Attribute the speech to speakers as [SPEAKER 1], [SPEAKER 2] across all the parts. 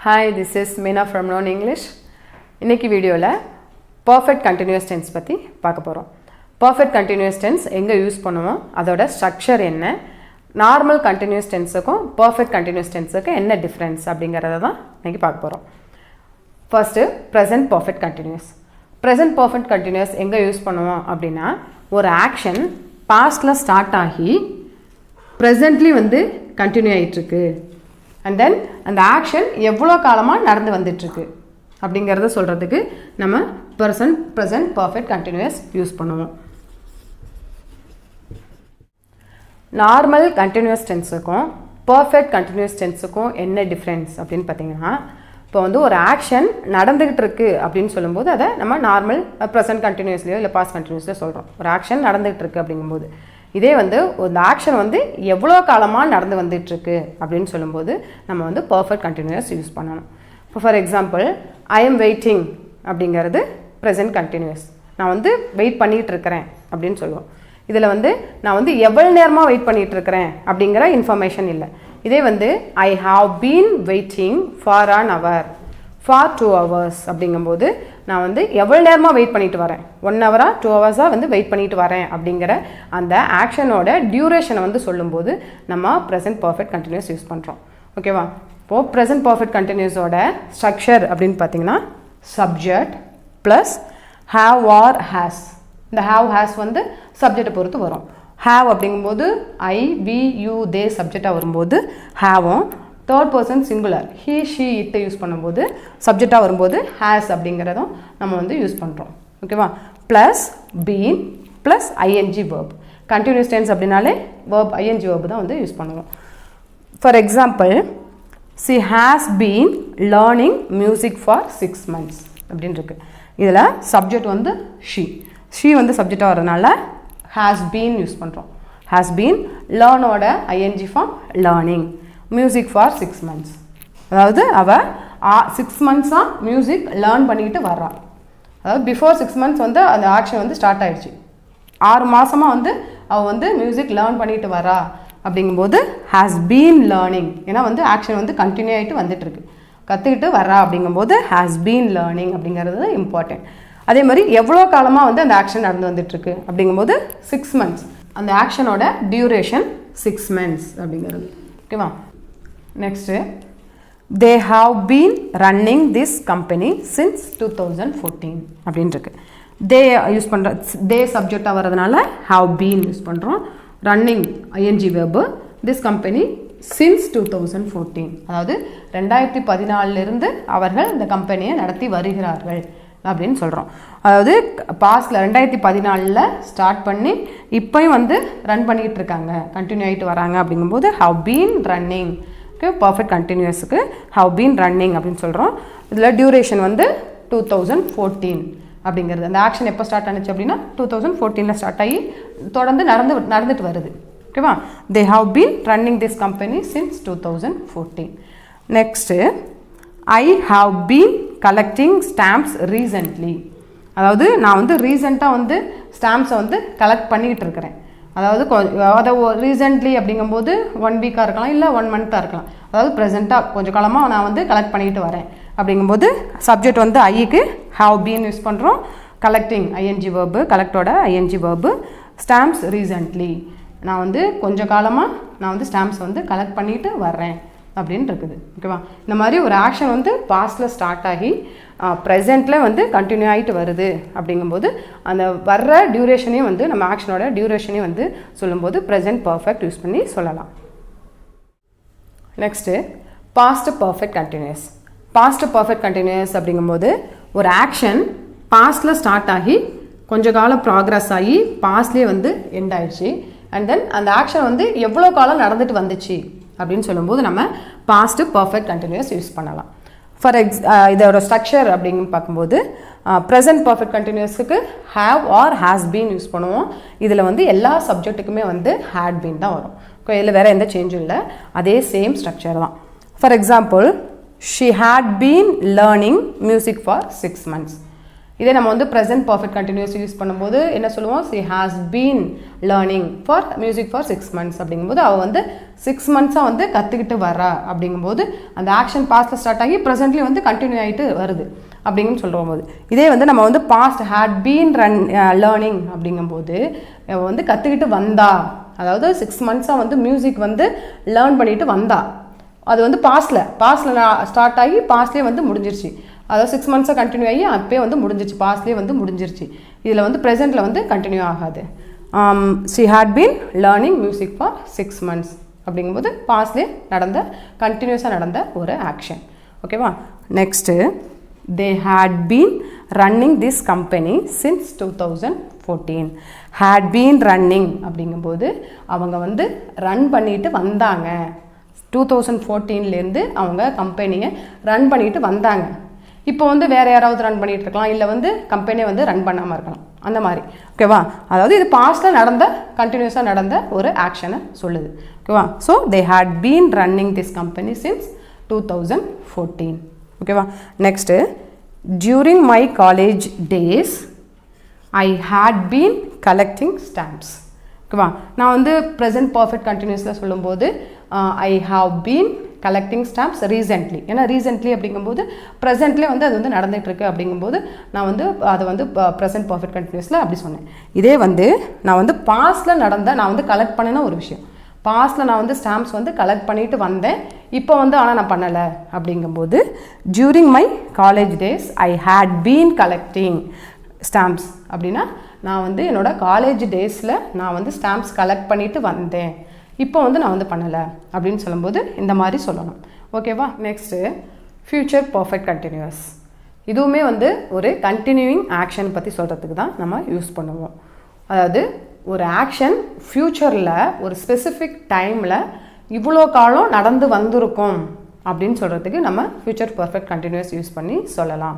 [SPEAKER 1] Hi, this is Meena from Learn English. இன்னைக்கு வீடியோல perfect continuous tense பத்தி பார்க்க போறோம். Perfect continuous tense எங்க யூஸ் பண்ணுவோம், அதோட ஸ்ட்ரக்சர் என்ன, நார்மல் continuous tenseக்கும் perfect continuous tenseக்கும் என்ன டிஃபரன்ஸ் அப்படிங்கறத தான் இன்னைக்கு பார்க்க போறோம். First, present perfect continuous. Present perfect continuous எங்க யூஸ் பண்ணுவோம் அப்படினா ஒரு ஆக்ஷன் பாஸ்ட்ல ஸ்டார்ட் ஆகி presently வந்து கண்டினியூ ஆயிட்டு இருக்கு. And then அந்த ஆக்ஷன் எவ்வளோ காலமாக நடந்து வந்துட்டுருக்கு அப்படிங்கிறத சொல்கிறதுக்கு நம்ம ப்ரெசன்ட் பர்ஃபெக்ட் கண்டினியூஸ் யூஸ் பண்ணுவோம். நார்மல் கண்டினியூஸ் டென்ஸுக்கும் பர்ஃபெக்ட் கண்டினியூஸ் டென்ஸுக்கும் என்ன டிஃப்ரென்ஸ் அப்படின்னு பார்த்தீங்கன்னா, இப்போ வந்து ஒரு ஆக்ஷன் நடந்துக்கிட்டு இருக்கு அப்படின்னு சொல்லும்போது அதை நம்ம நார்மல் ப்ரெசன்ட் கண்டினியூஸ்லையோ இல்லை பாஸ்ட் கண்டினியூஸ்லையோ சொல்கிறோம். ஒரு ஆக்ஷன் நடந்துகிட்டு இருக்கு அப்படிங்கும்போது, இதே வந்து ஒரு ஆக்ஷன் வந்து எவ்வளோ காலமாக நடந்து வந்துட்டுருக்கு அப்படின்னு சொல்லும்போது நம்ம வந்து பர்ஃபெக்ட் கண்டினியூஸ் யூஸ் பண்ணணும். இப்போ for example, I am waiting அப்படிங்கிறது ப்ரெசன்ட் கண்டினியூஸ். நான் வந்து வெயிட் பண்ணிகிட்டு இருக்கிறேன் அப்படின்னு சொல்லுவோம். இதில் வந்து நான் வந்து எவ்வளோ நேரமாக வெயிட் பண்ணிகிட்டு இருக்கிறேன் அப்படிங்கிற இன்ஃபர்மேஷன் இல்லை. இதே வந்து ஐ have been waiting for an hour, for 2 hours அப்படிங்கும்போது நான் வந்து எவ்வளோ நேரமாக வெயிட் பண்ணிட்டு வரேன், 1 hour 2 hours வந்து வெயிட் பண்ணிட்டு வரேன் அப்படிங்கிற அந்த ஆக்ஷனோட டியூரேஷனை வந்து சொல்லும்போது நம்ம ப்ரெசன்ட் பர்ஃபெக்ட் கண்டினியூஸ் யூஸ் பண்ணுறோம். ஓகேவா? இப்போது ப்ரெசன்ட் பர்ஃபெக்ட் கண்டினியூஸோட ஸ்ட்ரக்சர் அப்படின்னு பார்த்தீங்கன்னா, subject plus have or has. இந்த ஹாவ் ஹேஸ் வந்து சப்ஜெக்டை பொறுத்து வரும். ஹாவ் அப்படிங்கும்போது ஐ வி யூ தே சப்ஜெக்டாக வரும்போது ஹாவும், third person singular he she இட்டை யூஸ் பண்ணும்போது சப்ஜெக்டாக வரும்போது ஹேஸ் அப்படிங்கிறதும் நம்ம வந்து யூஸ் பண்ணுறோம். ஓகேவா? Plus been plus ING verb. Continuous tense அப்படின்னாலே வேர்ப் ஐஎன்ஜி வேர்ப் தான் வந்து யூஸ் பண்ணுவோம். For example, she has been learning music for 6 months அப்படின்னு இருக்கு. இதில் சப்ஜெக்ட் வந்து ஷீ வந்து சப்ஜெக்டாக வரதுனால ஹேஸ் பீன் யூஸ் பண்ணுறோம். ஹேஸ் பீன், லேர்னோட ING form learning, music for 6 months. அதாவது அவள் 6 months மியூசிக் லேர்ன் பண்ணிக்கிட்டு வர்றான். அதாவது பிஃபோர் 6 months வந்து அந்த ஆக்ஷன் வந்து ஸ்டார்ட் ஆகிடுச்சு. 6 மாதமாக வந்து அவள் வந்து மியூசிக் லேர்ன் பண்ணிட்டு வரா அப்படிங்கும்போது ஹேஸ் பீன் லேர்னிங். ஏன்னா வந்து ஆக்ஷன் வந்து கண்டினியூ ஆகிட்டு வந்துட்டுருக்கு, கற்றுக்கிட்டு வரா அப்படிங்கும்போது ஹேஸ் பீன் லேர்னிங் அப்படிங்கிறது இம்பார்ட்டன்ட். அதே மாதிரி எவ்வளோ காலமாக வந்து அந்த ஆக்ஷன் நடந்து வந்துட்டுருக்கு அப்படிங்கும்போது 6 months. அந்த ஆக்ஷனோட டியூரேஷன் 6 months அப்படிங்கிறது. ஓகேவா? Next, they have been running this company since 2014 அப்படின்னு இருக்கு. தே யூஸ் பண்ணுற, தே சப்ஜெக்டாக வர்றதுனால ஹாவ் பீன் யூஸ் பண்ணுறோம். Running ING verb, this company since 2014, அதாவது 2014 அவர்கள் இந்த கம்பெனியை நடத்தி வருகிறார்கள் அப்படின்னு சொல்கிறோம். அதாவது பாஸ்டில் 2014 ஸ்டார்ட் பண்ணி இப்போயும் வந்து ரன் பண்ணிக்கிட்டு இருக்காங்க, கண்டினியூ ஆகிட்டு வராங்க அப்படிங்கும்போது have been running. Okay, perfect கண்டினியூஸுக்கு ஹவ் பீன் ரன்னிங் அப்படின்னு சொல்கிறோம். இதில் டியூரேஷன் வந்து 2014 அப்படிங்கிறது. அந்த ஆக்ஷன் எப்போ ஸ்டார்ட் ஆனிச்சு அப்படின்னா 2014 ஸ்டார்ட் ஆகி தொடர்ந்து நடந்துட்டு வருது. ஓகேவா? They have been running this company since 2014. Next, I have been collecting stamps recently. அதாவது நான் வந்து ரீசெண்டாக வந்து ஸ்டாம்ப்ஸை வந்து கலெக்ட் பண்ணிக்கிட்டு இருக்கிறேன். அதாவது அதை ரீசெண்ட்லி அப்படிங்கும்போது 1 week இருக்கலாம், இல்லை 1 month இருக்கலாம். அதாவது ப்ரெசென்ட்டாக கொஞ்சம் காலமாக நான் வந்து கலெக்ட் பண்ணிக்கிட்டு வரேன் அப்படிங்கும்போது சப்ஜெக்ட் வந்து ஐக்கு ஹாவ் பீன் யூஸ் பண்ணுறோம். கலெக்டிங் ஐஎன்ஜி வேர்பு, கலெக்டோட ஐஎன்ஜி வேர்பு. ஸ்டாம்ப்ஸ் ரீசெண்ட்லி, நான் வந்து கொஞ்சம் காலமாக நான் வந்து ஸ்டாம்ப்ஸ் வந்து கலெக்ட் பண்ணிட்டு வர்றேன் அப்படின்னு இருக்குது. ஓகேவா? இந்த மாதிரி ஒரு ஆக்ஷன் வந்து பாஸ்டில் ஸ்டார்ட் ஆகி ப்ரெசென்ட்டில் வந்து கண்டினியூ ஆகிட்டு வருது அப்படிங்கும்போது அந்த வர்ற டியூரேஷனையும் வந்து நம்ம ஆக்ஷனோட டியூரேஷனையும் வந்து சொல்லும்போது ப்ரெசென்ட் பர்ஃபெக்ட் யூஸ் பண்ணி சொல்லலாம். Next, past perfect continuous. Past perfect continuous அப்படிங்கும்போது ஒரு ஆக்ஷன் பாஸ்டில் ஸ்டார்ட் ஆகி கொஞ்சம் காலம் ப்ராக்ரஸ் ஆகி பாஸ்ட்லேயே வந்து எண்ட் ஆயிடுச்சு. அண்ட் தென் அந்த ஆக்ஷன் வந்து எவ்வளோ காலம் நடந்துட்டு வந்துச்சு அப்படின்னு சொல்லும்போது நம்ம பாஸ்ட் பர்ஃபெக்ட் கண்டினியூஸ் யூஸ் பண்ணலாம். இதோட ஸ்ட்ரக்சர் அப்படின்னு பார்க்கும்போது ப்ரெசன்ட் பர்ஃபெக்ட் கண்டினியூஸுக்கு have or has been use பண்ணுவோம். இதில் வந்து எல்லா சப்ஜெக்ட்டுக்குமே வந்து ஹேட் பீன் தான் வரும். இதில் வேறு எந்த சேஞ்சும் இல்லை, அதே சேம் ஸ்ட்ரக்சர் தான். For example, she had been learning music for 6 months. இதே நம்ம வந்து ப்ரெசென்ட் பர்ஃபெக்ட் கண்டினியூஸ் யூஸ் பண்ணும்போது என்ன சொல்லுவோம், she has been learning for music for 6 months அப்படிங்கும்போது அவள் வந்து 6 months வந்து கற்றுக்கிட்டு வரா அப்படிங்கும்போது அந்த ஆக்ஷன் பாஸ்ட்டில் ஸ்டார்ட் ஆகி ப்ரெசென்ட்லேயும் வந்து கண்டினியூ ஆகிட்டு வருது அப்படிங்கன்னு சொல்லும் போது. இதே வந்து நம்ம வந்து பாஸ்ட் had been learning அப்படிங்கும்போது அவள் வந்து கற்றுக்கிட்டு வந்தா, அதாவது 6 months வந்து மியூசிக் வந்து லேர்ன் பண்ணிட்டு வந்தா. அது வந்து பாஸ்டில் ஸ்டார்ட் ஆகி பாஸ்ட்லேயே வந்து முடிஞ்சிருச்சு. அதாவது 6 months கண்டினியூ ஆகி அப்பயே வந்து முடிஞ்சிருச்சு, பாஸ்ட்லேயே வந்து முடிஞ்சிருச்சு. இதில் வந்து ப்ரெசென்ட்டில் வந்து கண்டினியூ ஆகாது. she had been learning music for 6 months அப்படிங்கும்போது பாஸ்ட்லேயே நடந்த கண்டினியூஸாக நடந்த ஒரு ஆக்ஷன். ஓகேவா. Next they had been running this company since 2014. had been running அப்படிங்கும்போது அவங்க வந்து ரன் பண்ணிட்டு வந்தாங்க. 2014லேருந்து அவங்க கம்பெனியை ரன் பண்ணிட்டு வந்தாங்க. இப்போ வந்து வேறு யாராவது ரன் பண்ணிகிட்டு இருக்கலாம், இல்லை வந்து கம்பெனியை வந்து ரன் பண்ணாமல் இருக்கலாம், அந்த மாதிரி. ஓகேவா. அதாவது இது பாஸ்ட்டில் நடந்த கண்டினியூஸாக நடந்த ஒரு ஆக்ஷனை சொல்லுது. ஓகேவா. So they had been running this company since 2014. ஓகேவா. Next during my college days I had been collecting stamps. ஓகேவா. நான் வந்து ப்ரெசென்ட் பர்ஃபெக்ட் கண்டினியூஸில் சொல்லும்போது I have been collecting stamps recently. ஏன்னா ரீசென்ட்லி அப்படிங்கும்போது ப்ரெசென்ட்லேயே வந்து அது வந்து நடந்துகிட்ருக்கு அப்படிங்கும்போது நான் வந்து அதை வந்து ப்ரெசென்ட் பர்ஃபெக்ட் கண்டினியூஸில் அப்படி சொன்னேன். இதே வந்து நான் வந்து பாஸ்ட்டில் நான் வந்து கலெக்ட் பண்ணின ஒரு விஷயம், பாஸ்ட்டில் நான் வந்து ஸ்டாம்ப்ஸ் வந்து கலெக்ட் பண்ணிட்டு வந்தேன், இப்போ வந்து ஆனால் நான் பண்ணலை அப்படிங்கும்போது during my college days I had been collecting stamps அப்படின்னா நான் வந்து என்னோடய காலேஜ் டேஸில் நான் வந்து ஸ்டாம்ப்ஸ் கலெக்ட் பண்ணிட்டு வந்தேன், இப்போ வந்து நான் வந்து பண்ணலை அப்படின்னு சொல்லும்போது இந்த மாதிரி சொல்லணும். ஓகேவா. Next future perfect continuous. இதுவுமே வந்து ஒரு கண்டினியூயிங் ஆக்ஷன் பற்றி சொல்கிறதுக்கு தான் நம்ம யூஸ் பண்ணுவோம். அதாவது ஒரு ஆக்ஷன் ஃப்யூச்சரில் ஒரு ஸ்பெசிஃபிக் டைமில் இவ்வளோ காலம் நடந்து வந்திருக்கும் அப்படின்னு சொல்கிறதுக்கு நம்ம ஃப்யூச்சர் பர்ஃபெக்ட் கண்டினியூஸ் யூஸ் பண்ணி சொல்லலாம்.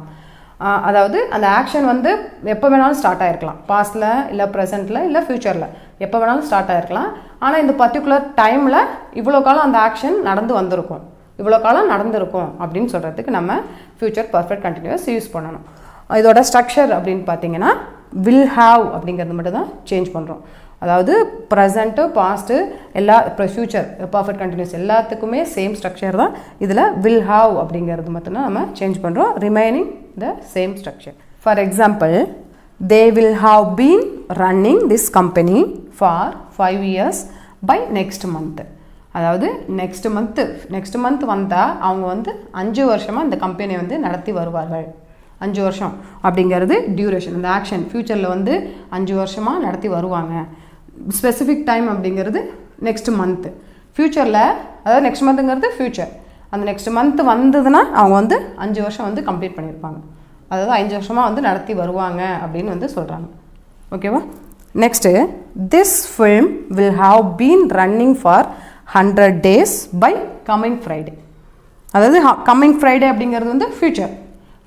[SPEAKER 1] அதாவது அந்த ஆக்ஷன் வந்து எப்போ வேணாலும் ஸ்டார்ட் ஆகிருக்கலாம், பாஸ்ட்டில் இல்லை ப்ரெசென்ட்டில் இல்லை ஃப்யூச்சரில் எப்போ வேணாலும் ஸ்டார்ட் ஆகிருக்கலாம். ஆனால் இந்த பர்டிகுலர் டைமில் இவ்வளோ காலம் அந்த ஆக்ஷன் நடந்து வந்திருக்கும், இவ்வளோ காலம் நடந்திருக்கும் அப்படின்னு சொல்கிறதுக்கு நம்ம ஃப்யூச்சர் பர்ஃபெக்ட் கண்டினியூஸ் யூஸ் பண்ணணும். இதோட ஸ்ட்ரக்சர் அப்படின்னு பார்த்தீங்கன்னா வில் ஹாவ் அப்படிங்கிறது மட்டும் தான் சேஞ்ச் பண்ணுறோம். அதாவது ப்ரெசண்ட்டு பாஸ்ட்டு எல்லா இப்போ ஃப்யூச்சர் பர்ஃபெக்ட் கண்டினியூஸ் எல்லாத்துக்குமே சேம் ஸ்ட்ரக்சர் தான். இதில் வில் ஹாவ் அப்படிங்கிறது மட்டும்தான் நம்ம சேஞ்ச் பண்ணுறோம், remaining the same structure. For example they will have been running this company for 5 years by next month. அதாவது நெக்ஸ்ட் மந்த் வந்தால் அவங்க வந்து 5 வருஷமாக இந்த கம்பெனியை வந்து நடத்தி வருவார்கள். 5 வருஷம் அப்படிங்கிறது டியூரேஷன். இந்த ஆக்ஷன் ஃப்யூச்சரில் வந்து 5 வருஷமாக நடத்தி வருவாங்க. ஸ்பெசிஃபிக் டைம் அப்படிங்கிறது நெக்ஸ்ட் மந்த்து. ஃப்யூச்சரில் அதாவது நெக்ஸ்ட் மந்த்துங்கிறது ஃப்யூச்சர். அந்த நெக்ஸ்ட் மந்த் வந்ததுன்னா அவங்க வந்து 5 வருஷம் வந்து கம்ப்ளீட் பண்ணியிருப்பாங்க, அதாவது 5 வருஷமாக வந்து நடத்தி வருவாங்க அப்படின்னு வந்து சொல்கிறாங்க. ஓகேவா. Next this film will have been running for 100 days by coming Friday. அதாவது கம்மிங் ஃப்ரைடே அப்படிங்கிறது வந்து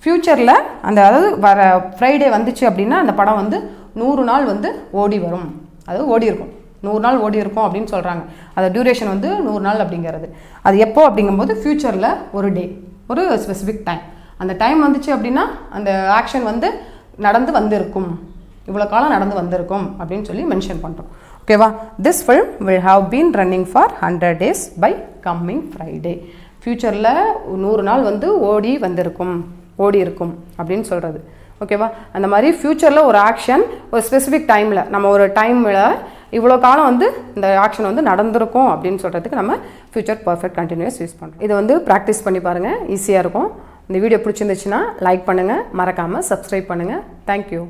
[SPEAKER 1] ஃப்யூச்சரில் அந்த அதாவது வர ஃப்ரைடே வந்துச்சு அப்படின்னா அந்த படம் வந்து 100 நாள் வந்து ஓடி வரும், அதாவது ஓடி இருக்கும், 100 நாள் ஓடி இருக்கும் அப்படின்னு சொல்கிறாங்க. அது டியூரேஷன் வந்து 100 நாள் அப்படிங்கிறது. அது எப்போ அப்படிங்கும்போது ஃப்யூச்சரில் ஒரு டே, ஒரு ஸ்பெசிஃபிக் டைம், அந்த டைம் வந்துச்சு அப்படின்னா அந்த ஆக்ஷன் வந்து நடந்து வந்திருக்கும், இவ்வளோ காலம் நடந்து வந்திருக்கும் அப்படின்னு சொல்லி மென்ஷன் பண்ணுறோம். ஓகேவா. This film will have been running for 100 days by coming Friday. ஃப்யூச்சரில் 100 நாள் வந்து ஓடி இருக்கும் அப்படின்னு சொல்கிறது. ஓகேவா. அந்த மாதிரி ஃப்யூச்சரில் ஒரு ஆக்ஷன் ஒரு ஸ்பெசிஃபிக் டைமில் நம்ம ஒரு டைமில் இவ்வளோ காலம் வந்து இந்த ஆக்ஷன் வந்து நடந்திருக்கும் அப்படின்னு சொல்கிறதுக்கு நம்ம ஃப்யூச்சர் பர்ஃபெக்ட் கண்டினியூஸ் யூஸ் பண்ணுறோம். இதை வந்து ப்ராக்டிஸ் பண்ணி பாருங்கள், ஈஸியாக இருக்கும். இந்த வீடியோ பிடிச்சிருந்துச்சுன்னா லைக் பண்ணுங்கள், மறக்காமல் சப்ஸ்கிரைப் பண்ணுங்கள். தேங்க்யூ.